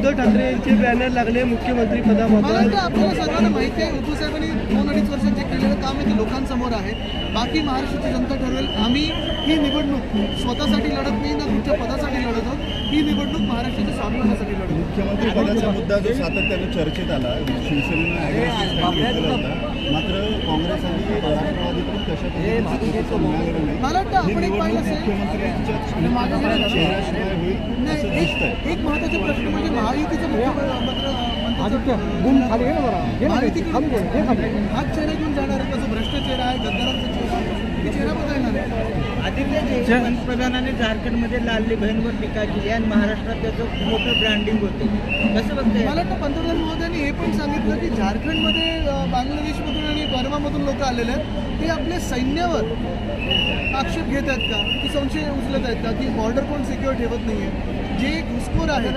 उद्धव ठाकरे यांचे बॅनर लागले मुख्यमंत्री मला पदाबाबत. वाटतं आपल्याला सर्वांना माहिती आहे, उद्धव साहेबांनी 2-2.5 वर्षात जे केलेलं काम आहे ते लोकांसमोर आहे. बाकी महाराष्ट्राची जनता ठरवेल. आम्ही ही निवडणूक स्वतःसाठी लढत नाही ना कुठच्या पदासाठी लढत आहोत. ही निवडणूक महाराष्ट्राच्या स्वाभिमानासाठी लढत. मुख्यमंत्री पदाचा मुद्दा जो सातत्याने चर्चेत आला, शिवसेनेनं घेतलेला होता, मात्र काँग्रेस आणि राष्ट्रवादी पण कशा मला वाटतं आपण एक पाहिलं असेल, चेहऱ्याशिवाय होईल असं दिसतंय. एक महत्त्वाचा प्रश्न म्हणजे महायुतीचं हाच चेहरा घेऊन जाणार आहे का? जो भ्रष्ट चेहरा आहे, गद्दारांचा चेहरा आहे, हे चेहरा बदलणार आहे. आदित्य पंतप्रधानांनी झारखंडमध्ये लाडली बहीणवर टीका केली आणि महाराष्ट्रात त्याचं मोठं ब्रँडिंग होते. कसं बघते? मला वाटतं पंतप्रधान महोदयांनी हे पण सांगितलं की झारखंडमध्ये बांगलादेशमधून आणि बर्मामधून लोक आलेले आहेत, ते आपल्या सैन्यावर आक्षेप घेत आहेत का, की संशय उचलत आहेत का, की बॉर्डर कोण सिक्युअर ठेवत नाही आहे. जे घुसखोर आहेत